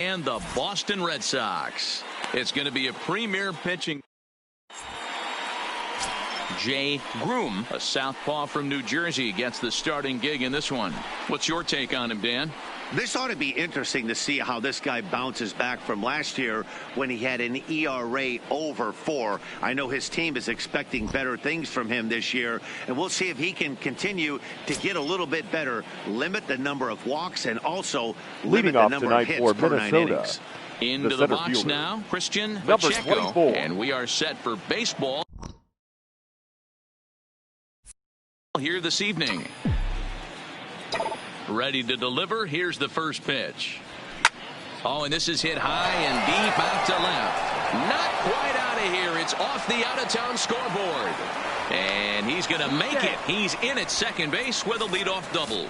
And the Boston Red Sox. It's going to be a premier pitching. Jay Groom, a southpaw from New Jersey, gets the starting gig in this one. What's your take on him, Dan? This ought to be interesting to see how this guy bounces back from last year when he had an ERA over 4. I know his team is expecting better things from him this year, and we'll see if he can continue to get a little bit better, limit the number of walks, and also limit the number of hits per 9 innings. Into the box now, Christian Pacheco, and we are set for baseball here this evening. Ready to deliver. Here's the first pitch. Oh, and this is hit high and deep out to left. Not quite out of here. It's off the out-of-town scoreboard. And he's going to make it. He's in at second base with a leadoff double.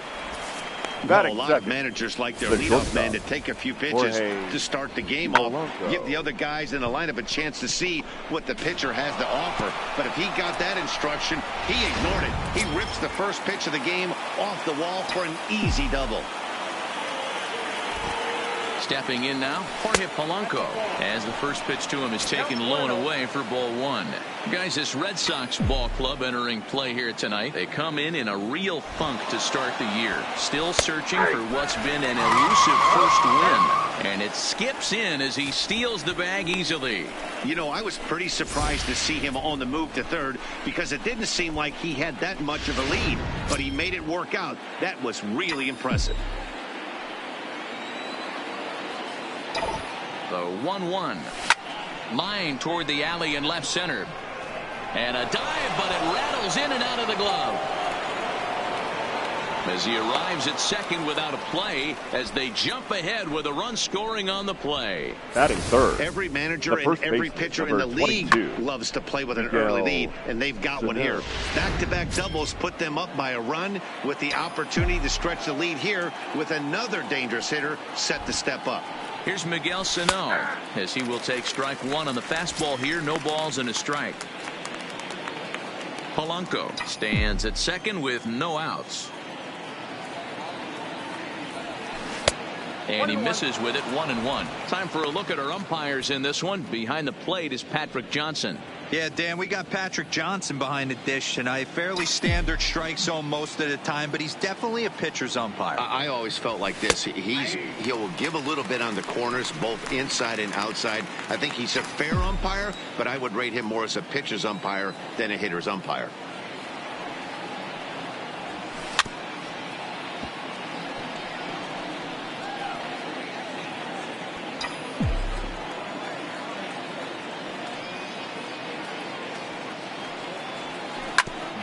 Well, a lot of managers like their leadoff man to take a few pitches to start the game off. Give the other guys in the lineup a chance to see what the pitcher has to offer. But if he got that instruction, he ignored it. He rips the first pitch of the game off the wall for an easy double. Stepping in now, Jorge Polanco, as the first pitch to him is taken low and away for ball 1. Guys, this Red Sox ball club entering play here tonight. They come in a real funk to start the year. Still searching for what's been an elusive first win. And it skips in as he steals the bag easily. You know, I was pretty surprised to see him on the move to third because it didn't seem like he had that much of a lead. But he made it work out. That was really impressive. The 1-1. Line toward the alley in left center. And a dive, but it rattles in and out of the glove. As he arrives at second without a play, as they jump ahead with a run scoring on the play. Batting third. Every manager and every pitcher in the league loves to play with an early lead, and they've got one here. Back-to-back doubles put them up by a run with the opportunity to stretch the lead here with another dangerous hitter set to step up. Here's Miguel Sano as he will take strike 1 on the fastball here. No balls and a strike. Polanco stands at second with no outs. And he misses with it 1-1. Time for a look at our umpires in this one. Behind the plate is Patrick Johnson. Yeah, Dan, we got Patrick Johnson behind the dish tonight. Fairly standard strike zone most of the time, but he's definitely a pitcher's umpire. I always felt like this. He'll give a little bit on the corners, both inside and outside. I think he's a fair umpire, but I would rate him more as a pitcher's umpire than a hitter's umpire.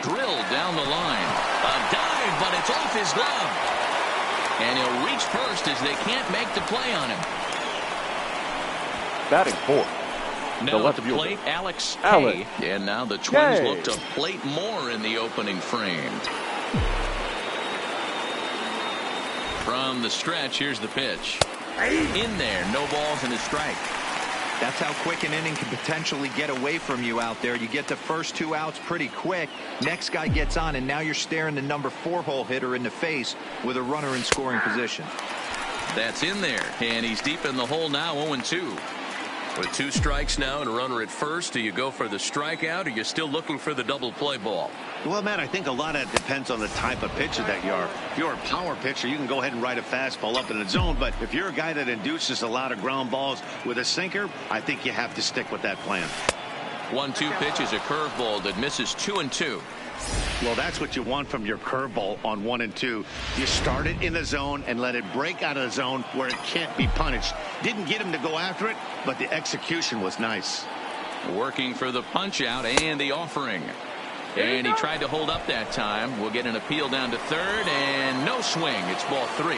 Drilled down the line. A dive, but it's off his glove. And he'll reach first as they can't make the play on him. Batting fourth. Now at the plate, Alex Hay. And now the Twins look to plate more in the opening frame. From the stretch, here's the pitch. In there, no balls and a strike. That's how quick an inning can potentially get away from you out there. You get the first 2 outs pretty quick. Next guy gets on, and now you're staring the number 4-hole hitter in the face with a runner in scoring position. That's in there, and he's deep in the hole now, 0-2. With 2 strikes now and a runner at first, do you go for the strikeout, or are you still looking for the double play ball? Well, Matt, I think a lot of it depends on the type of pitcher that you are. If you're a power pitcher, you can go ahead and ride a fastball up in the zone. But if you're a guy that induces a lot of ground balls with a sinker, I think you have to stick with that plan. 1-2 pitch is a curveball that misses 2-2. Well, that's what you want from your curveball on 1 and 2. You start it in the zone and let it break out of the zone where it can't be punished. Didn't get him to go after it, but the execution was nice. Working for the punch out and the offering. And he tried to hold up that time. We'll get an appeal down to third, and no swing. It's ball 3.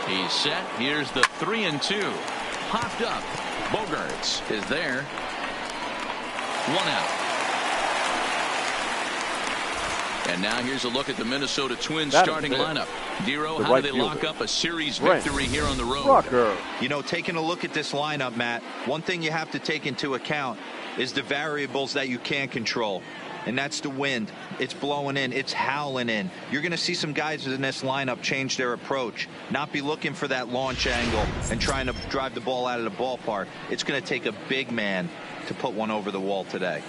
He's set. Here's the 3-2. Popped up. Bogarts is there. 1 out. And now here's a look at the Minnesota Twins starting lineup. Dero, how do they lock up a series victory here on the road? You know, taking a look at this lineup, Matt, one thing you have to take into account is the variables that you can't control. and that's the wind. It's blowing in. It's howling in. You're going to see some guys in this lineup change their approach, not be looking for that launch angle and trying to drive the ball out of the ballpark. It's going to take a big man to put one over the wall today.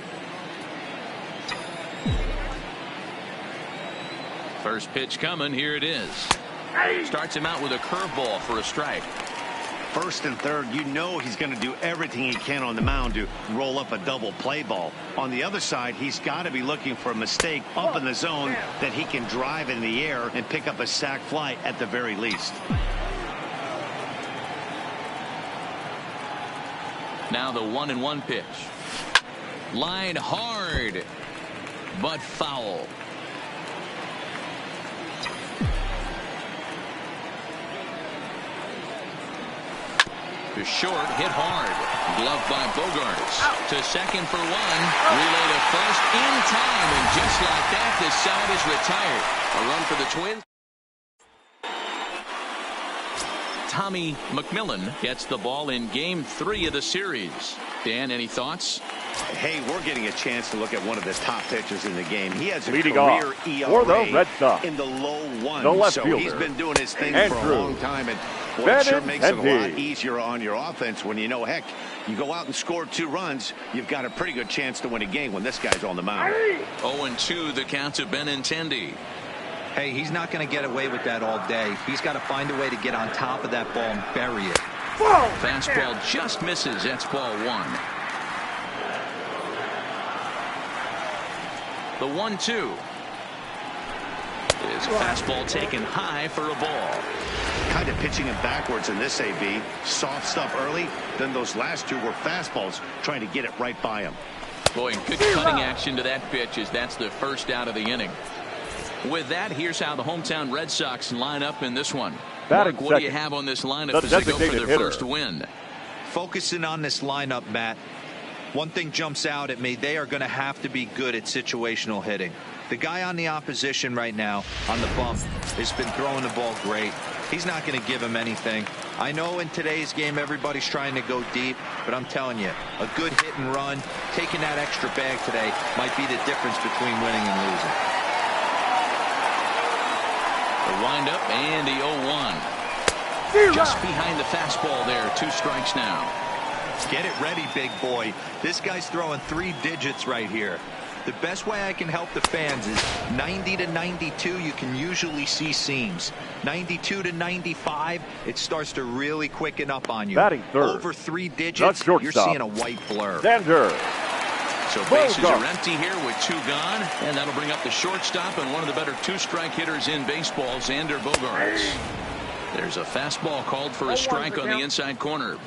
First pitch coming. Here it is. Starts him out with a curveball for a strike. First and third, you know he's going to do everything he can on the mound to roll up a double play ball. On the other side, he's got to be looking for a mistake up in the zone that he can drive in the air and pick up a sac fly at the very least. Now the 1-1 pitch. Line hard, but foul. To short, hit hard. Gloved by Bogarts. To second for one. Relay to first in time. And just like that, the side is retired. A run for the Twins. Tommy McMillan gets the ball in Game 3 of the series. Dan, any thoughts? Hey, we're getting a chance to look at one of the top pitchers in the game. He has a Leading career off ERA for the Red Sox, in the low ones. the left so fielder, he's been doing his thing Andrew for a long time. And boy, it sure makes it a lot Benintendi. easier on your offense when you know, heck, you go out and score 2 runs, you've got a pretty good chance to win a game when this guy's on the mound. 0-2 the count to Benintendi. Hey, he's not going to get away with that all day. He's got to find a way to get on top of that ball and bury it. Fastball just misses. That's ball 1. The 1-2 is fastball taken high for a ball. Kind of pitching him backwards in this AB. Soft stuff early, then those last 2 were fastballs trying to get it right by him. Boy, good cutting action to that pitch as that's the first out of the inning. With that, here's how the hometown Red Sox line up in this one. Mark, what do you have on this lineup as they go for their first win? Focusing on this lineup, Matt. One thing jumps out at me. They are going to have to be good at situational hitting. The guy on the opposition right now on the bump has been throwing the ball great. He's not going to give him anything. I know in today's game everybody's trying to go deep, but I'm telling you, a good hit and run, taking that extra bag today might be the difference between winning and losing. The windup and the 0-1. Just behind the fastball there. 2 strikes now. Get it ready, big boy. This guy's throwing 3 digits right here. The best way I can help the fans is 90 to 92, you can usually see seams. 92 to 95, it starts to really quicken up on you. Batting third. Over 3 digits, you're seeing a white blur. Sander. So bases are empty here with 2 gone, and that'll bring up the shortstop and one of the better 2-strike hitters in baseball, Xander Bogaerts. There's a fastball called for a strike on the inside corner.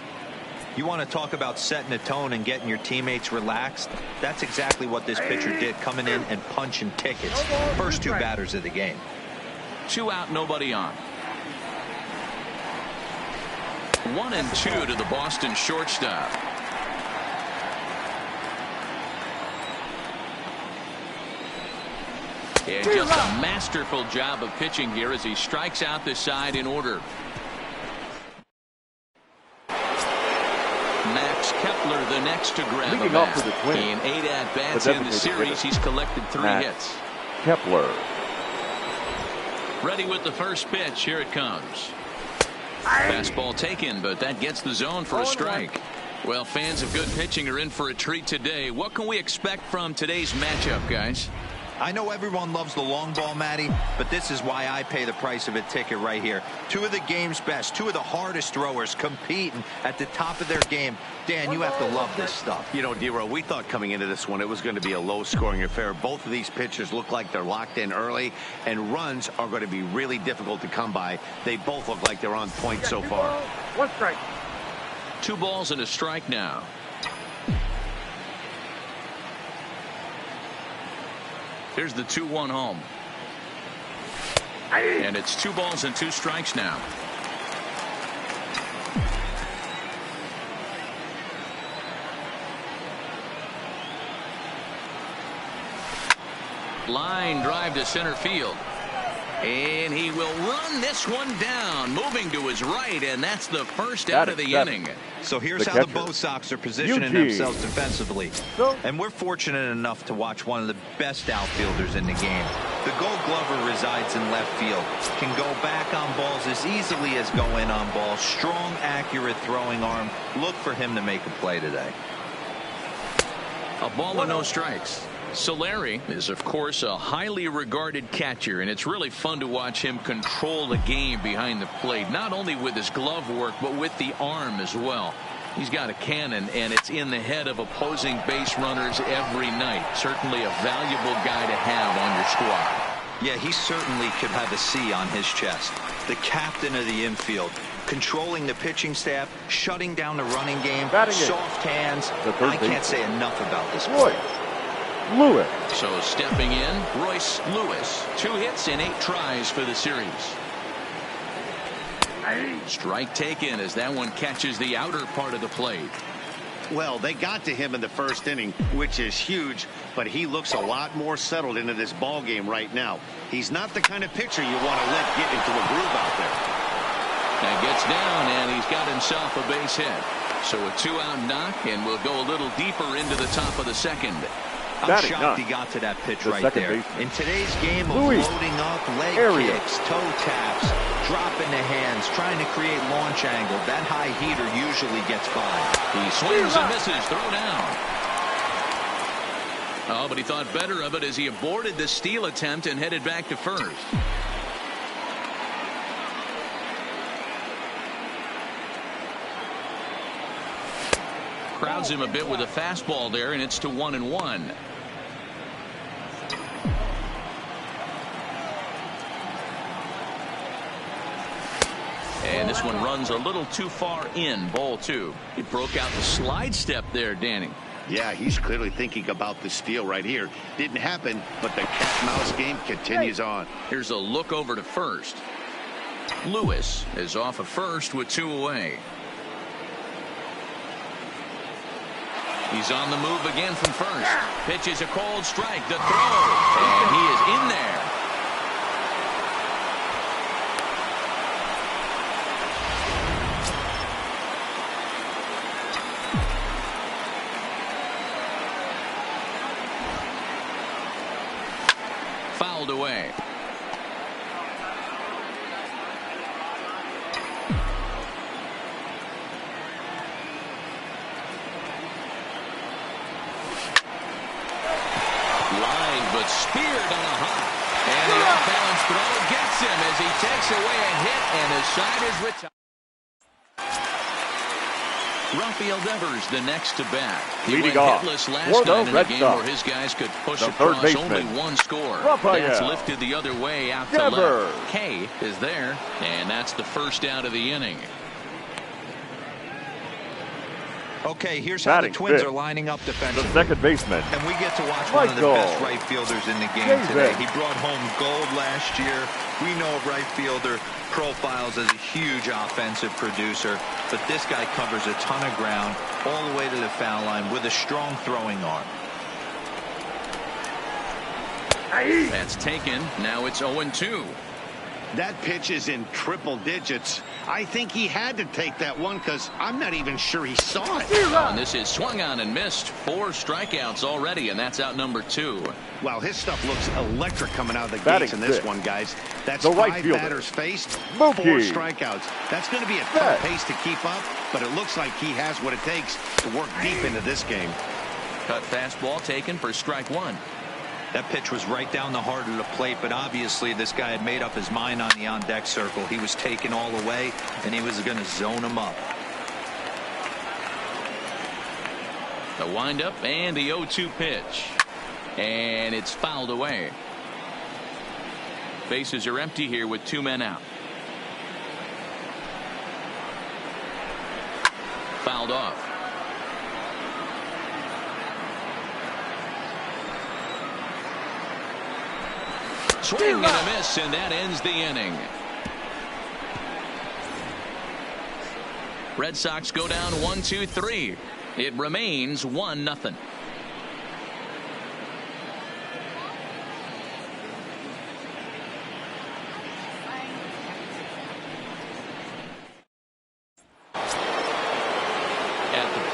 You want to talk about setting a tone and getting your teammates relaxed? That's exactly what this pitcher did, coming in and punching tickets. First 2 batters of the game. 2 out, nobody on. 1-2 to the Boston shortstop. And just a masterful job of pitching here as he strikes out the side in order. Max Kepler the next to grab a bat. In 8 at-bats in the series, he's collected 3 hits. Kepler. Ready with the first pitch. Here it comes. Fastball taken, but that gets the zone for a strike. Well, fans of good pitching are in for a treat today. What can we expect from today's matchup, guys? I know everyone loves the long ball, Matty, but this is why I pay the price of a ticket right here. 2 of the game's best, 2 of the hardest throwers competing at the top of their game. Dan, you have to love this stuff. You know, D-Row, we thought coming into this one it was going to be a low-scoring affair. Both of these pitchers look like they're locked in early, and runs are going to be really difficult to come by. They both look like they're on point so far. 1 strike. 2 balls and a strike now. Here's the 2-1 home. And it's 2 balls and 2 strikes now. Line drive to center field. And he will run this one down, moving to his right, and that's the first out of the inning. So here's how the Bo Sox are positioning themselves defensively. And we're fortunate enough to watch one of the best outfielders in the game. The Gold Glover resides in left field, can go back on balls as easily as go in on balls. Strong, accurate throwing arm. Look for him to make a play today. A ball and no strikes. Solari is, of course, a highly regarded catcher, and it's really fun to watch him control the game behind the plate, not only with his glove work, but with the arm as well. He's got a cannon, and it's in the head of opposing base runners every night. Certainly a valuable guy to have on your squad. Yeah, he certainly could have a C on his chest. The captain of the infield, controlling the pitching staff, shutting down the running game, soft hands. I can't say enough about this player. Lewis. So stepping in, Royce Lewis. 2 hits in 8 tries for the series. Strike taken as that one catches the outer part of the plate. Well, they got to him in the first inning, which is huge, but he looks a lot more settled into this ball game right now. He's not the kind of pitcher you want to let get into a groove out there. Now gets down, and he's got himself a base hit. So a 2-out knock, and we'll go a little deeper into the top of the second. I'm shocked he got to that pitch right there. In today's game of loading up, leg kicks, toe taps, dropping the hands, trying to create launch angle, that high heater usually gets by. He swings and misses, throw down. Oh, but he thought better of it as he aborted the steal attempt and headed back to first. Crowds him a bit with a fastball there, and it's to 1-1. And this one runs a little too far in, ball 2. He broke out the slide step there, Danny. Yeah, he's clearly thinking about the steal right here. Didn't happen, but the cat-mouse game continues on. Here's a look over to first. Lewis is off of first with 2 away. He's on the move again from first. Pitch is a cold strike. The throw. And he is in there. Fouled away. Speared on a hop. And the off-balance throw gets him as he takes away a hit, and his side is retired. Rafael Devers the next to bat. He went hitless last night in a game where his guys could push across only 1 score. That's lifted the other way out to left. K is there, and that's the first out of the inning. Okay, here's how the Twins are lining up defensively. The second baseman. And we get to watch one of the best right fielders in the game today. He brought home gold last year. We know a right fielder profiles as a huge offensive producer, but this guy covers a ton of ground all the way to the foul line with a strong throwing arm. That's taken. Now it's 0-2. That pitch is in triple digits. I think he had to take that one because I'm not even sure he saw it. And this is swung on and missed. 4 strikeouts already, and that's out number 2. Wow, his stuff looks electric coming out of the gates in this one, guys. That's 5 batters faced, 4 strikeouts. That's going to be a tough pace to keep up, but it looks like he has what it takes to work deep into this game. Cut fastball taken for strike 1. That pitch was right down the heart of the plate, but obviously this guy had made up his mind on the on-deck circle. He was taken all the way, and he was going to zone him up. The windup and the 0-2 pitch. And it's fouled away. Bases are empty here with 2 men out. Fouled off. Swing and a miss, and that ends the inning. Red Sox go down 1-2-3. It remains 1-0.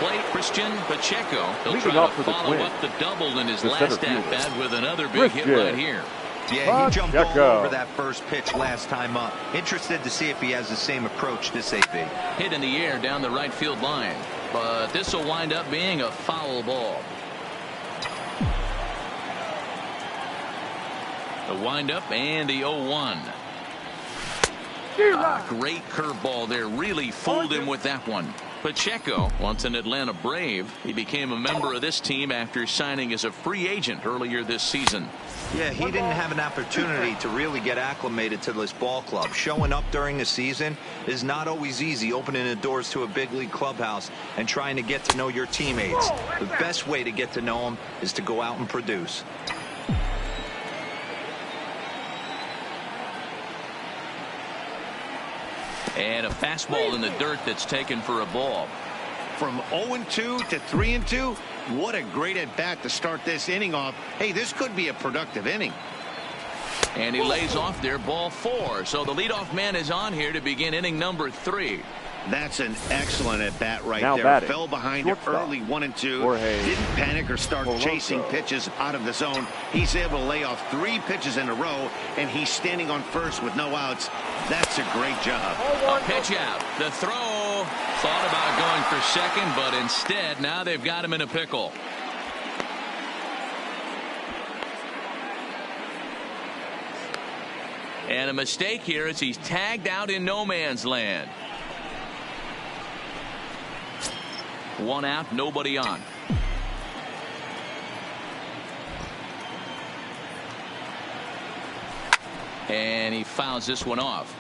plate, Christian Pacheco. He'll Leading try off to for the follow Twins, up the double in his the last center fielder, at-bat with another big hit right here. Yeah, he jumped all Pacheco over that first pitch last time up. Interested to see if he has the same approach this AB. Hit in the air down the right field line, but this will wind up being a foul ball. The windup and the 0-1. Great curveball there. Really fooled him with that one. Pacheco, once an Atlanta Brave, he became a member of this team after signing as a free agent earlier this season. Yeah, he didn't have an opportunity to really get acclimated to this ball club. Showing up during the season is not always easy, opening the doors to a big league clubhouse and trying to get to know your teammates. The best way to get to know them is to go out and produce. And a fastball in the dirt that's taken for a ball. From 0-2 to 3-2, what a great at-bat to start this inning off. Hey, this could be a productive inning. And he lays off there, ball 4. So the leadoff man is on here to begin inning number 3. That's an excellent at-bat right Now there. batting, Fell behind shortstop, early 1-2. Jorge Didn't panic or start Polanco. chasing pitches out of the zone. He's able to lay off 3 pitches in a row, and he's standing on first with no outs. That's a great job. A pitch out. The throw. Thought about going for second, but instead now they've got him in a pickle. And a mistake here as he's tagged out in no man's land. 1 out, nobody on. And he fouls this one off.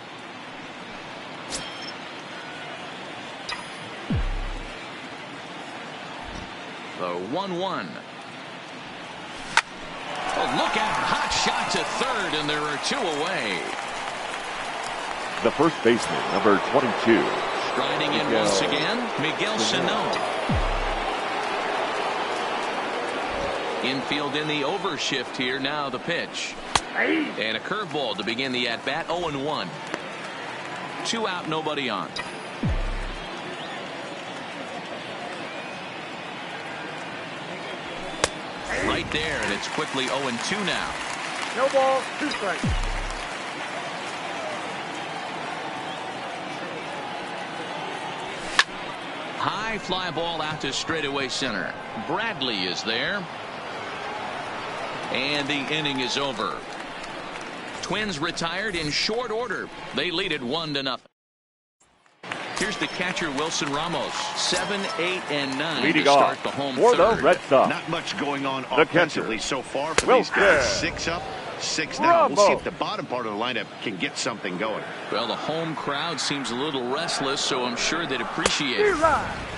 The 1-1. Oh, look out. Hot shot to third, and there are 2 away. The first baseman, number 22. Striding in once again, Miguel Sano. Infield in the overshift here. Now the pitch. And a curveball to begin the at-bat. 0-1. 2 out, nobody on. Right there, and it's quickly 0-2 now. No ball, 2 strikes. High fly ball out to straightaway center. Bradley is there. And the inning is over. Twins retired in short order. They lead it 1-0. Here's the catcher, Wilson Ramos. 7, 8, and 9 Leading to start off the home for third. the Red Sox. Not much going on The offensively catcher, so far for Wilson. these guys. 6 up, 6 down. We'll see if the bottom part of the lineup can get something going. Well, the home crowd seems a little restless, so I'm sure they'd appreciate it.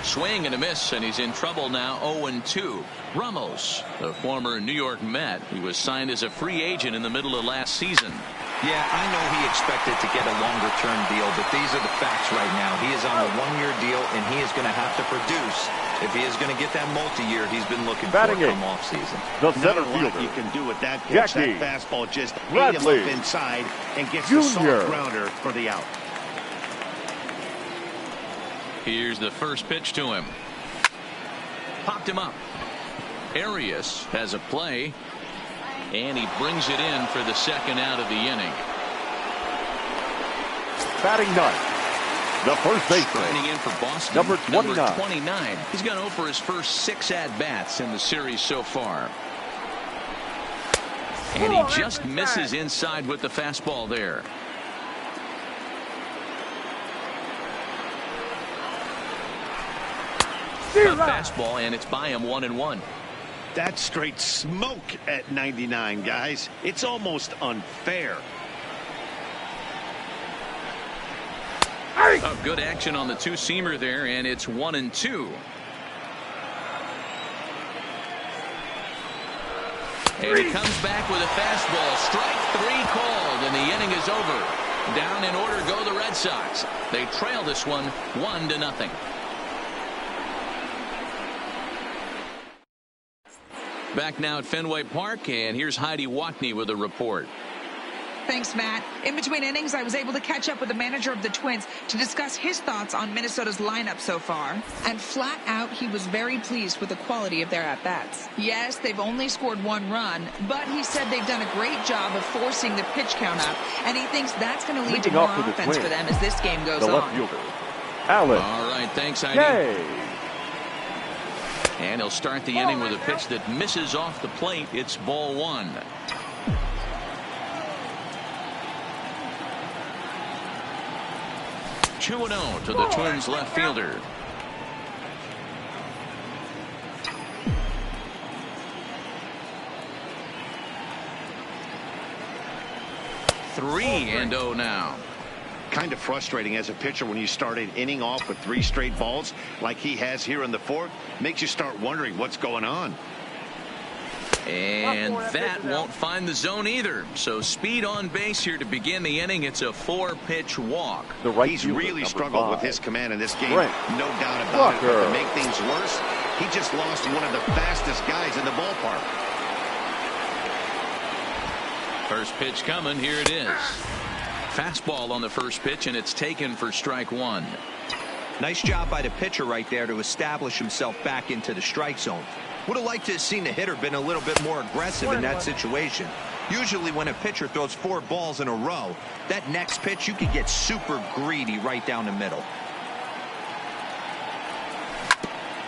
Swing and a miss, and he's in trouble now. 0-2. Ramos, the former New York Met, he was signed as a free agent in the middle of last season. Yeah, I know he expected to get a longer-term deal, but these are the facts right now. He is on a 1-year deal, and he is going to have to produce if he is going to get that multi-year he's been looking for come off-season. The center Not a lot fielder, you can do with that pitch. Jackie That fastball just ate him Bradley up inside and gets Jr. the soft grounder for the out. Here's the first pitch to him. Popped him up. Arias has a play. And he brings it in for the second out of the inning. batting ninth. The first baseman, Striding in for Boston, number 29. 29. He's gone over for his first 6 at-bats in the series so far. And he just misses inside with the fastball there. A fastball, and it's by him 1-1. That's straight smoke at 99, guys. It's almost unfair. Oh, good action on the two-seamer there, and it's 1-2. And he comes back with a fastball. Strike 3 called, and the inning is over. Down in order go the Red Sox. They trail this one 1-0. Back now at Fenway Park, and here's Heidi Watney with a report. Thanks, Matt. In between innings, I was able to catch up with the manager of the Twins to discuss his thoughts on Minnesota's lineup so far. And flat out, he was very pleased with the quality of their at-bats. Yes, they've only scored 1 run, but he said they've done a great job of forcing the pitch count up, and he thinks that's going to lead to more offense for them as this game goes on. The left fielder, Allen. All right, thanks, Heidi. And he'll start the inning with a pitch that misses off the plate. It's ball 1. 2-0 to the Twins left fielder. Three and 0 now. Kind of frustrating as a pitcher when you start an inning off with 3 straight balls like he has here in the 4th. Makes you start wondering what's going on. And that won't find the zone either. So speed on base here to begin the inning. It's a 4-pitch walk. He's really struggled with his command in this game. No doubt about it. But to make things worse, he just lost one of the fastest guys in the ballpark. First pitch coming. Here it is. Fastball on the first pitch, and it's taken for strike 1. Nice job by the pitcher right there to establish himself back into the strike zone. Would have liked to have seen the hitter been a little bit more aggressive in that situation. Usually when a pitcher throws 4 balls in a row, that next pitch you could get super greedy right down the middle.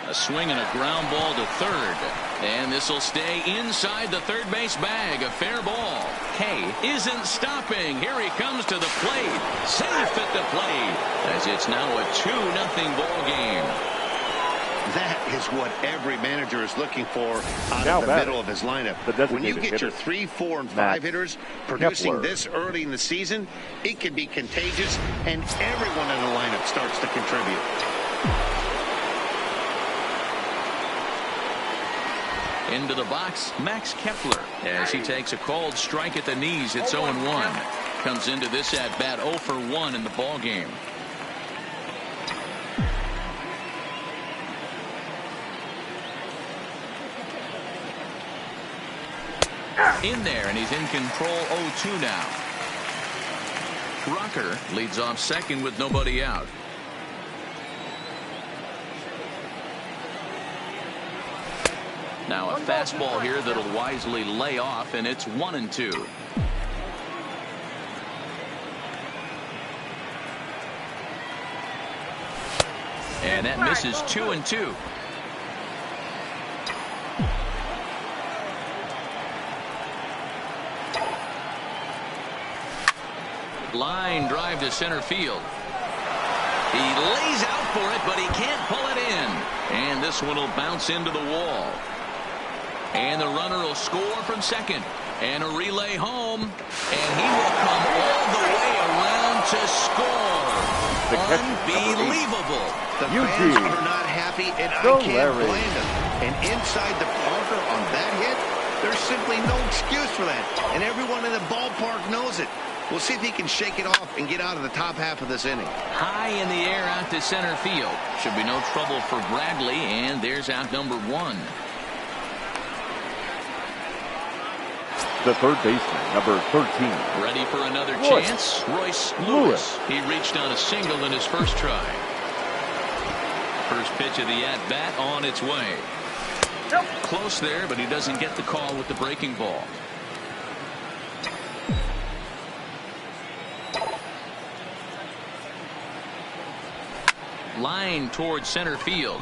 A swing and a ground ball to third. And this will stay inside the third base bag. A fair ball. Kay isn't stopping. Here he comes to the plate. Safe at the plate. As it's now a 2-0 ball game. That is what every manager is looking for out of the middle of his lineup. When you get your 3, 4, and 5 hitters producing this early in the season, it can be contagious, and everyone in the lineup starts to contribute. Into the box, Max Kepler, as he takes a called strike at the knees. It's 0-1. Comes into this at bat 0 for 1 in the ball game. In there, and he's in control. 0-2 now. Rocker leads off second with nobody out. Now a fastball here that'll wisely lay off, and it's 1-2. And that misses 2-2. Line drive to center field. He lays out for it, but he can't pull it in. And this one will bounce into the wall. And the runner will score from second. And a relay home. And he will come all the way around to score. Unbelievable. The fans are not happy, and I can't blame them. And inside the Parker on that hit, there's simply no excuse for that. And everyone in the ballpark knows it. We'll see if he can shake it off and get out of the top half of this inning. High in the air out to center field. Should be no trouble for Bradley, and there's out number 1. The third baseman, number 13. Ready for another chance. Royce Lewis. He reached on a single in his first try. First pitch of the at-bat on its way. Close there, but he doesn't get the call with the breaking ball. Line towards center field.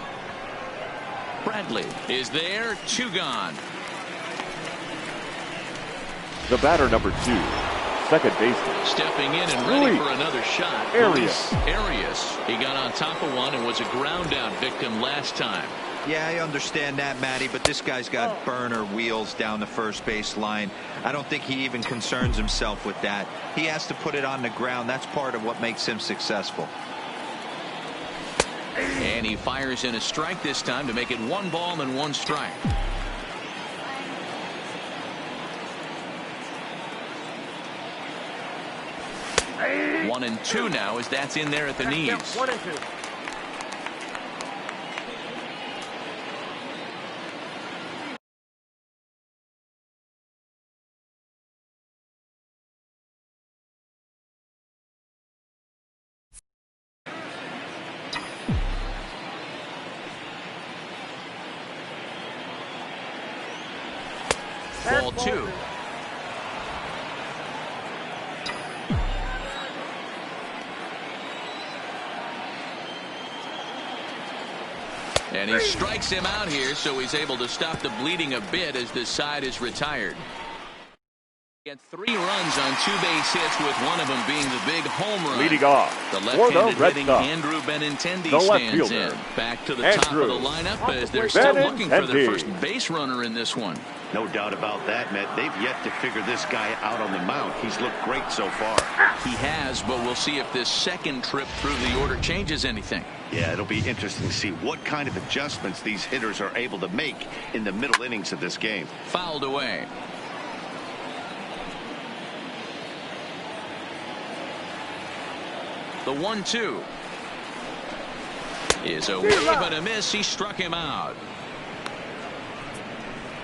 Bradley is there. 2 gone. The batter, number 2, second baseman. Stepping in and ready for another shot. Arias. He got on top of one and was a ground out victim last time. Yeah, I understand that, Matty, but this guy's got burner wheels down the first base line. I don't think he even concerns himself with that. He has to put it on the ground. That's part of what makes him successful. And he fires in a strike this time to make it 1 ball and 1 strike. One and 2 now as that's in there at the knees. 1 and 2. Ball 2. And he strikes him out here, so he's able to stop the bleeding a bit as this side is retired. Get 3 runs on 2 base hits, with one of them being the big home run. Leading off The for the left-handed Red hitting Sox, Andrew Benintendi the left stands fielder, in. Back to the top of the lineup as they're still looking for their first base runner in this one. No doubt about that, Matt. They've yet to figure this guy out on the mound. He's looked great so far. He has, but we'll see if this second trip through the order changes anything. Yeah, it'll be interesting to see what kind of adjustments these hitters are able to make in the middle innings of this game. Fouled away. The 1-2 is a wave and a miss. He struck him out.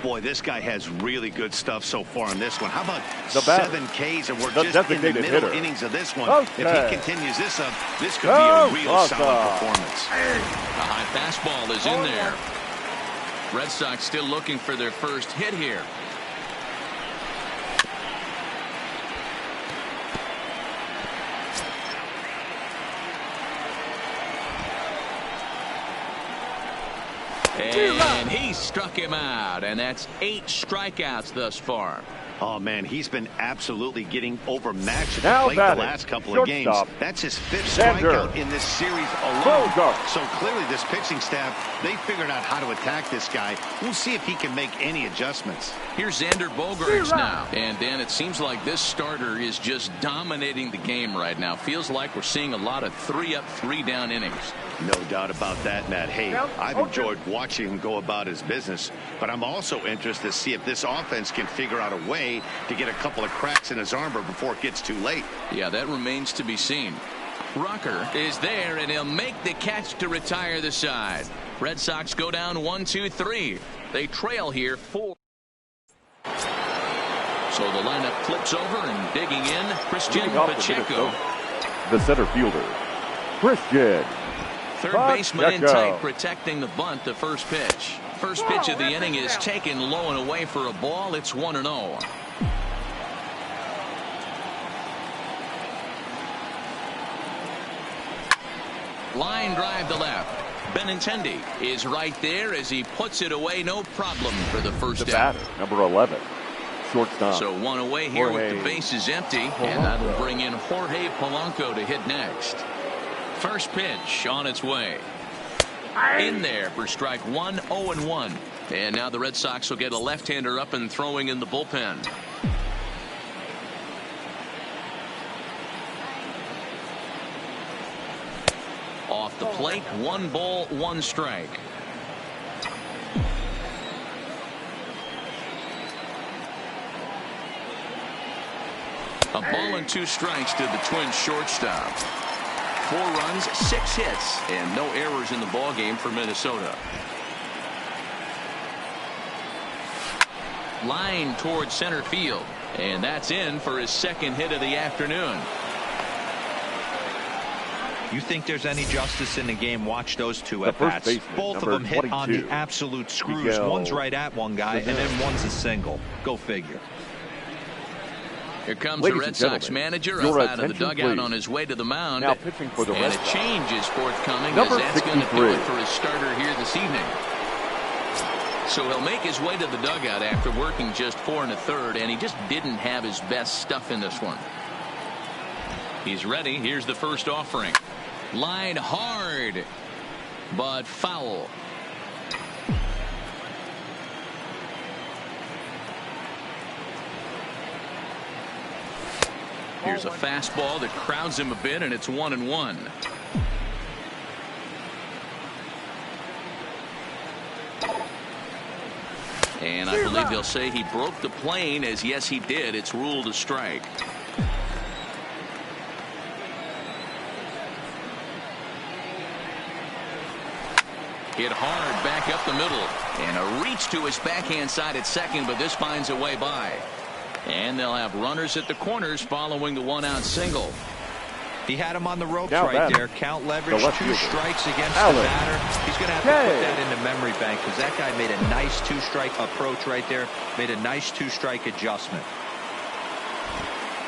Boy, this guy has really good stuff so far in this one. How about the 7 Ks, and we're just in the middle innings of this one. Okay. If he continues this up, this could be a real solid performance. A high fastball is in there. Red Sox still looking for their first hit here. And he struck him out, and that's 8 strikeouts thus far. Oh, man, he's been absolutely getting overmatched Now at the plate the batting, last couple of games. shortstop, That's his 5th Sander. strikeout in this series alone. Bogart. So clearly this pitching staff, they figured out how to attack this guy. We'll see if he can make any adjustments. Here's Xander Bogaerts now. And, Dan, it seems like this starter is just dominating the game right now. Feels like we're seeing a lot of 3-up, 3-down innings. No doubt about that, Matt. Hey, I've enjoyed watching him go about his business, but I'm also interested to see if this offense can figure out a way to get a couple of cracks in his armor before it gets too late. Yeah, that remains to be seen. Rucker is there, and he'll make the catch to retire the side. Red Sox go down 1-2-3. They trail here 4. So the lineup flips over, and digging in, Christian Pacheco. The center fielder, Christian. Third baseman in tight, protecting the bunt. The first pitch. First pitch of the inning is taken low and away for a ball. It's 1-0. Line drive to left. Benintendi is right there as he puts it away. No problem for the first out. Batter, number 11, shortstop. So 1 away here Jorge. with the bases empty, and that'll bring in Jorge Polanco to hit next. First pitch on its way. In there for strike 1, 0-1. And now the Red Sox will get a left-hander up and throwing in the bullpen. Off the plate, 1 ball, 1 strike. A ball and 2 strikes to the Twins shortstop. 4 runs, 6 hits, and no errors in the ballgame for Minnesota. Line towards center field, and that's in for his second hit of the afternoon. You think there's any justice in the game? Watch those 2 at bats. Both of them hit 22. On the absolute screws. Miguel. One's right at one guy, and then one's a single. Go figure. Here comes Ladies the Red Sox manager up out of the dugout on his way to the mound. Now pitching for the and Red a Sox, change is forthcoming, number as that's going to 63. do it for his starter here this evening. So he'll make his way to the dugout after working just 4 1/3, and he just didn't have his best stuff in this one. He's ready. Here's the first offering. Line hard, but foul. Here's a fastball that crowds him a bit, and it's 1-1. And I believe they'll say he broke the plane, as yes, he did. It's ruled a strike. Hit hard back up the middle, and a reach to his backhand side at second, but this finds a way by. And they'll have runners at the corners following the 1-out single. He had him on the ropes Now right batter. there. Count leverage, left 2 fielder. strikes against Allen. the batter. He's going to have to put that into memory bank because that guy made a nice 2-strike approach right there. Made a nice 2-strike adjustment.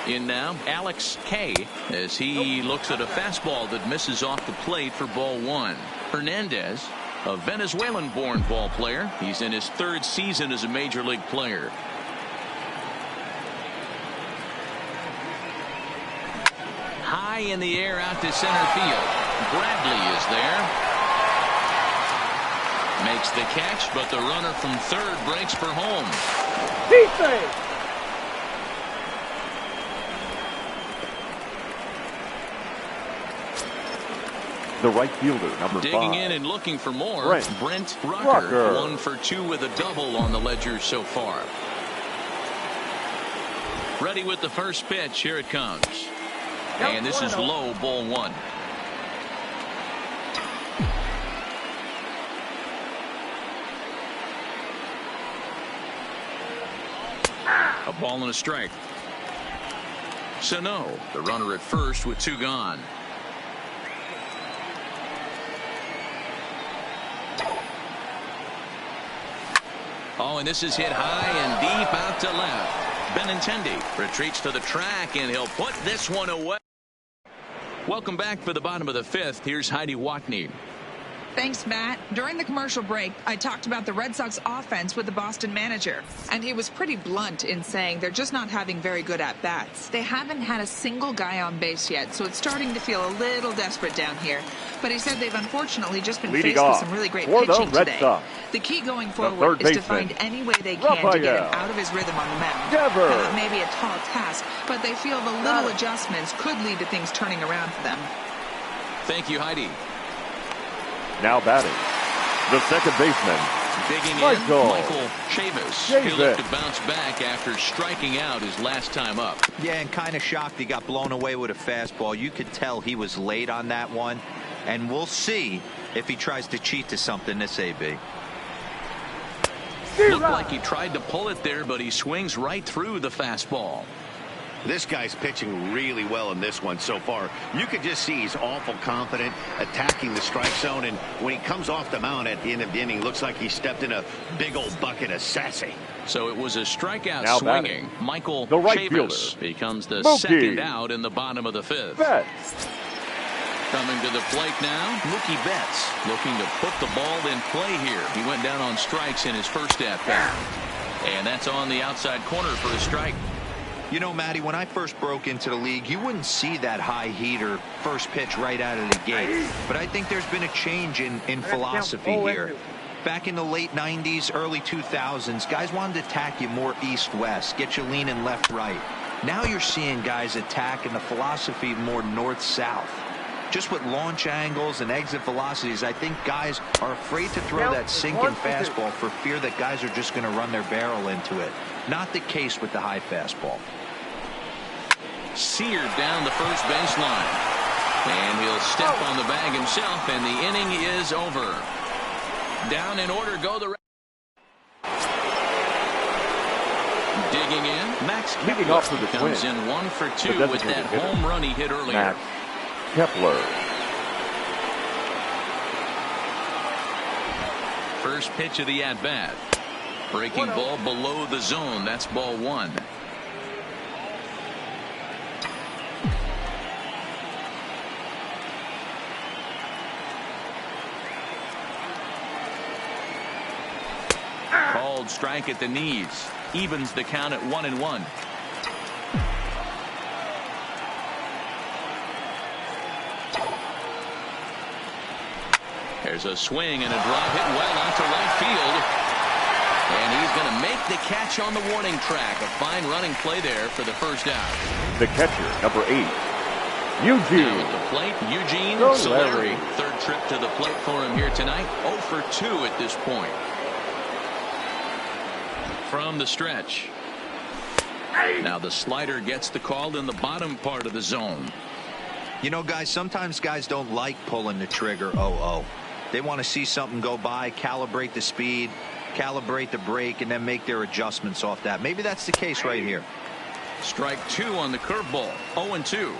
In now, Alex K. as he looks at a fastball that misses off the plate for ball 1. Hernandez, a Venezuelan-born ball player. He's in his 3rd season as a major league player. High in the air out to center field. Bradley is there. Makes the catch, but the runner from 3rd breaks for home. The right fielder, number 5. Digging in and looking for more. Brent Rucker. Rucker. 1 for 2 with a double on the ledger so far. Ready with the first pitch. Here it comes. And this is low, ball 1. A ball and a strike. Sano, the runner at first with 2 gone. Oh, and this is hit high and deep out to left. Benintendi retreats to the track, and he'll put this one away. Welcome back for the bottom of the 5th. Here's Heidi Watney. Thanks, Matt. During the commercial break, I talked about the Red Sox offense with the Boston manager, and he was pretty blunt in saying they're just not having very good at-bats. They haven't had a single guy on base yet, so it's starting to feel a little desperate down here. But he said they've unfortunately just been faced with some really great pitching today. The key going forward is to find any way they can to get him out of his rhythm on the mound. Now, that may be a tall task, but they feel the little adjustments could lead to things turning around for them. Thank you, Heidi. Now batting, the second baseman, Digging in, Michael Chavis. He'll look to bounce back after striking out his last time up. Yeah, and kind of shocked he got blown away with a fastball. You could tell he was late on that one, and we'll see if he tries to cheat to something this AB. Looked like he tried to pull it there, but he swings right through the fastball. This guy's pitching really well in this one so far. You could just see he's awful confident, attacking the strike zone, and when he comes off the mound at the end of the inning, looks like he stepped in a big old bucket of sassy. So it was a strikeout now swinging. Batting. Michael the right Chavis fielder becomes the Mookie. second out in the bottom of the 5th. Betts. Coming to the plate now, Mookie Betts looking to put the ball in play here. He went down on strikes in his first at-bat. And that's on the outside corner for a strike. You know, Matty, when I first broke into the league, you wouldn't see that high heater first pitch right out of the gate. But I think there's been a change in philosophy here. Back in the late 90s, early 2000s, guys wanted to attack you more east-west, get you leaning left-right. Now you're seeing guys attack in the philosophy more north-south. Just with launch angles and exit velocities, I think guys are afraid to throw that sinking fastball for fear that guys are just going to run their barrel into it. Not the case with the high fastball. Seared down the first baseline. And he'll step on the bag himself, and the inning is over. Down in order go the... Digging in, Max Leading off for the comes Twins. in 1 for 2 with that home run he hit earlier. Max Kepler. First pitch of the at-bat. Breaking ball below the zone. That's ball 1. Called strike at the knees. Evens the count at 1-1. There's a swing and a drop hit well out to right field. And he's going to make the catch on the warning track. A fine running play there for the first out. The catcher, number 8, Eugene. Now at the plate, Eugene Solari. Solari. Third trip to the plate for him here tonight. 0 for 2 at this point. From the stretch. Now the slider gets the call in the bottom part of the zone. You know, guys, sometimes guys don't like pulling the trigger 0-0. They want to see something go by, calibrate the speed, calibrate the brake, and then make their adjustments off that. Maybe that's the case right here. Strike 2 on the curveball. 0-2.